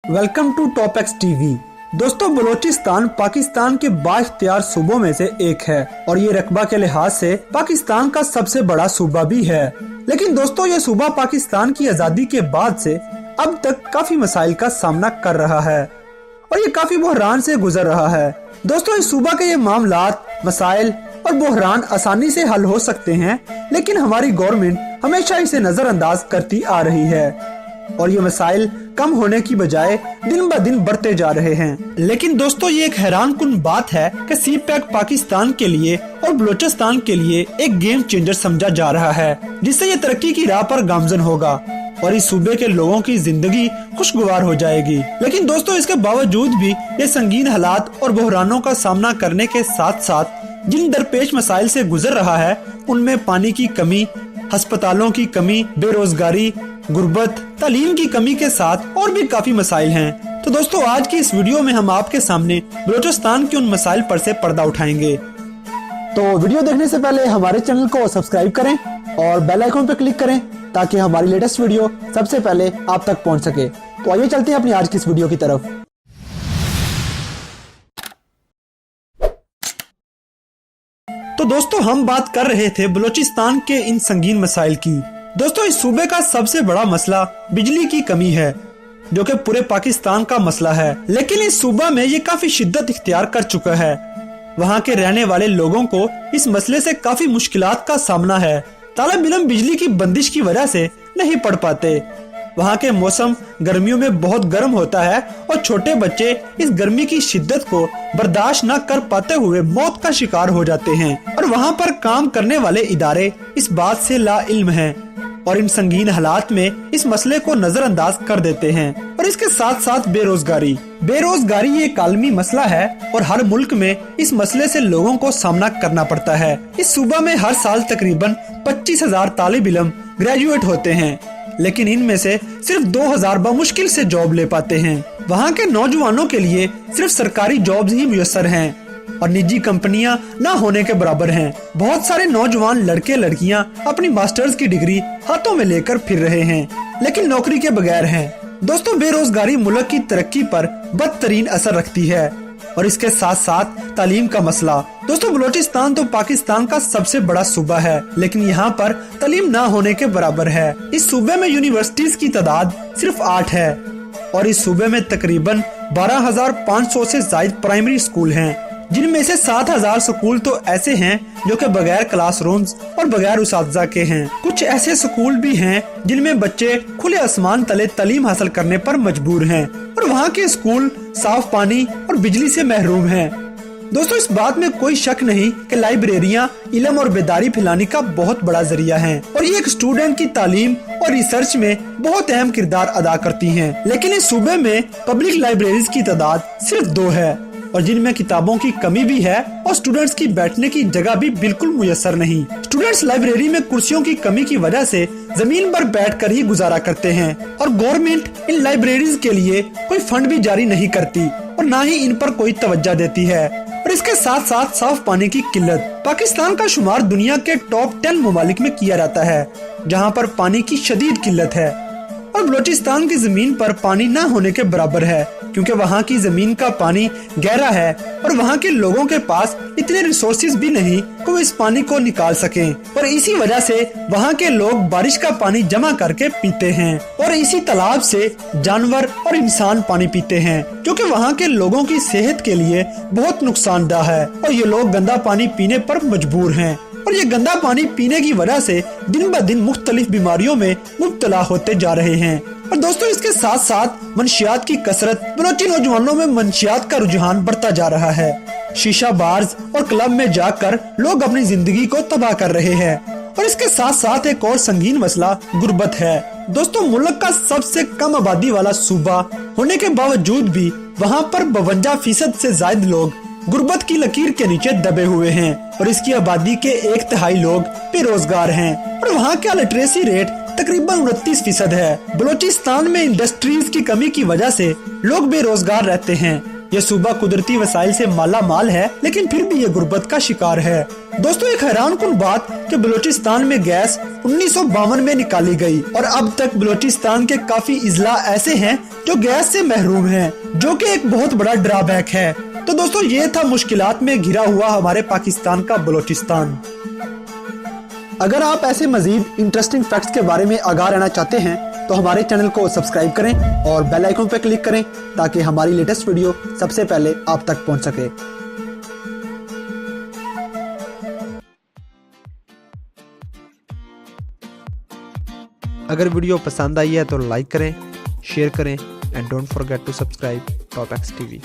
Welcome to top X TV. दोस्तों, बलोचिस्तान पाकिस्तान के बाइख्तियार सूबों में से एक है और ये रकबा के लिहाज से पाकिस्तान का सबसे बड़ा सूबा भी है। लेकिन दोस्तों, ये सूबा पाकिस्तान की आजादी के बाद से अब तक काफी मसाइल का सामना कर रहा है और ये काफी बहरान से गुजर रहा है। दोस्तों, इस सूबा के ये मामलात, मसाइल और बहरान आसानी से हल हो सकते हैं, लेकिन हमारी गवर्नमेंट हमेशा इसे नजरअंदाज करती आ रही है और ये मसाइल कम होने की बजाय दिन ब दिन बढ़ते जा रहे हैं। लेकिन दोस्तों, ये एक हैरान कुन बात है कि सी पैक पाकिस्तान के लिए और बलोचिस्तान के लिए एक गेम चेंजर समझा जा रहा है, जिससे ये तरक्की की राह पर गामजन होगा और इस सूबे के लोगों की जिंदगी खुशगवार हो जाएगी। लेकिन दोस्तों, इसके बावजूद भी ये संगीन हालात और बहरानों का सामना करने के साथ साथ जिन दरपेश मसाइल से गुजर रहा है, उनमें पानी की कमी, अस्पतालों की कमी, बेरोजगारी, गुर्बत, तालीम की कमी के साथ और भी काफी मसाइल हैं। तो दोस्तों, आज की इस वीडियो में हम आपके सामने बलोचिस्तान के उन मसाइल पर से पर्दा उठाएंगे। तो वीडियो देखने से पहले हमारे चैनल को सब्सक्राइब करें और बेल आइकन पर क्लिक करें ताकि हमारी लेटेस्ट वीडियो सबसे पहले आप तक पहुंच सके। तो आइए चलते हैं अपनी आज की इस वीडियो की तरफ। तो दोस्तों, हम बात कर रहे थे बलोचिस्तान के इन संगीन मसाइल की। दोस्तों, इस सूबे का सबसे बड़ा मसला बिजली की कमी है, जो कि पूरे पाकिस्तान का मसला है। लेकिन इस सूबा में ये काफी शिद्दत इख्तियार कर चुका है। वहाँ के रहने वाले लोगों को इस मसले से काफी मुश्किलात का सामना है। तालब इल्म बिजली की बंदिश की वजह से नहीं पढ़ पाते। वहाँ के मौसम गर्मियों में बहुत गर्म होता है और छोटे बच्चे इस गर्मी की शिद्दत को बर्दाश्त न कर पाते हुए मौत का शिकार हो जाते हैं और वहाँ पर काम करने वाले इदारे इस बात से ला इल्म हैं और इन संगीन हालात में इस मसले को नजरअंदाज कर देते हैं। और इसके साथ साथ बेरोजगारी एक आलमी मसला है और हर मुल्क में इस मसले से लोगों को सामना करना पड़ता है। इस सूबा में हर साल तकरीबन 25,000 तालिब इल्म ग्रेजुएट होते हैं, लेकिन इनमें से सिर्फ 2,000 मुश्किल से जॉब ले पाते हैं। वहाँ के नौजवानों के लिए सिर्फ सरकारी जॉब्स ही मुयस्सर हैं और निजी कंपनियां ना होने के बराबर हैं। बहुत सारे नौजवान लड़के लड़कियां अपनी मास्टर्स की डिग्री हाथों में लेकर फिर रहे हैं, लेकिन नौकरी के बगैर हैं। दोस्तों, बेरोजगारी मुल्क की तरक्की पर बदतरीन असर रखती है और इसके साथ साथ तालीम का मसला। दोस्तों, बलोचिस्तान तो पाकिस्तान का सबसे बड़ा सूबा है, लेकिन यहाँ पर तालीम ना होने के बराबर है। इस सूबे में यूनिवर्सिटीज की तादाद सिर्फ 8 है और इस सूबे में तकरीबन 12,500 से ज्यादा प्राइमरी स्कूल हैं, जिनमें से 7,000 स्कूल तो ऐसे हैं जो कि बगैर क्लासरूम्स और बगैर उसातिज़ा के हैं। कुछ ऐसे स्कूल भी हैं जिनमें बच्चे खुले आसमान तले तालीम हासिल करने पर मजबूर हैं और वहाँ के स्कूल साफ पानी और बिजली से महरूम हैं। दोस्तों, इस बात में कोई शक नहीं कि लाइब्रेरियां इल्म और बेदारी फैलाने का बहुत बड़ा जरिया हैं और ये एक स्टूडेंट की तालीम और रिसर्च में बहुत अहम किरदार अदा करती हैं। लेकिन इस सूबे में पब्लिक लाइब्रेरीज की तादाद सिर्फ 2 है और जिनमें किताबों की कमी भी है और स्टूडेंट्स की बैठने की जगह भी बिल्कुल मुयस्सर नहीं। स्टूडेंट्स लाइब्रेरी में कुर्सियों की कमी की वजह से जमीन पर बैठकर ही गुजारा करते हैं और गवर्नमेंट इन लाइब्रेरीज के लिए कोई फंड भी जारी नहीं करती और न ही इन पर कोई तवज्जो देती है। और इसके साथ साथ साफ पानी की किल्लत। पाकिस्तान का शुमार दुनिया के टॉप 10 ममालिक में किया जाता है जहाँ पर पानी की शदीद किल्लत है और बलोचिस्तान की जमीन पर पानी न होने के बराबर है, क्योंकि वहाँ की जमीन का पानी गहरा है और वहाँ के लोगों के पास इतने रिसोर्सेज भी नहीं कि वो इस पानी को निकाल सकें और इसी वजह से वहाँ के लोग बारिश का पानी जमा करके पीते हैं और इसी तालाब से जानवर और इंसान पानी पीते हैं, जो कि वहाँ के लोगों की सेहत के लिए बहुत नुकसानदेह है और ये लोग गंदा पानी पीने पर मजबूर हैं और ये गंदा पानी पीने की वजह से दिन ब दिन मुख्तलिफ बीमारियों में मुब्तला होते जा रहे हैं। और दोस्तों, इसके साथ साथ मंशियात की कसरत, बलोची नौजवानों में मंशियात का रुझान बढ़ता जा रहा है। शीशा बार्स और क्लब में जाकर लोग अपनी जिंदगी को तबाह कर रहे हैं और इसके साथ साथ एक और संगीन मसला गुर्बत है। दोस्तों, मुल्क का सबसे कम आबादी वाला सूबा होने के बावजूद भी वहाँ पर 52% से ज्यादा लोग गुर्बत की लकीर के नीचे दबे हुए हैं और इसकी आबादी के 1/3 लोग बेरोजगार हैं और वहाँ का लिटरेसी रेट तकरीबन 29% है। बलोचिस्तान में इंडस्ट्रीज की कमी की वजह से लोग बेरोजगार रहते हैं। यह सूबा कुदरती वसाइल से माला माल है, लेकिन फिर भी ये गुर्बत का शिकार है दोस्तों एक हैरान कुन बात कि बलूचिस्तान में गैस 1952 में निकाली गई और अब तक बलूचिस्तान के काफी इजला ऐसे हैं जो गैस से महरूम हैं, जो कि एक बहुत बड़ा ड्रॉबैक है। तो दोस्तों ये था मुश्किलात में घिरा हुआ हमारे पाकिस्तान का बलूचिस्तान। अगर आप ऐसे मजीद इंटरेस्टिंग फैक्ट्स के बारे में आगाह रहना चाहते हैं तो हमारे चैनल को सब्सक्राइब करें और बेल आइकन पर क्लिक करें ताकि हमारी लेटेस्ट वीडियो सबसे पहले आप तक पहुंच सके। अगर वीडियो पसंद आई है तो लाइक करें, शेयर करें and don't forget to subscribe top X TV.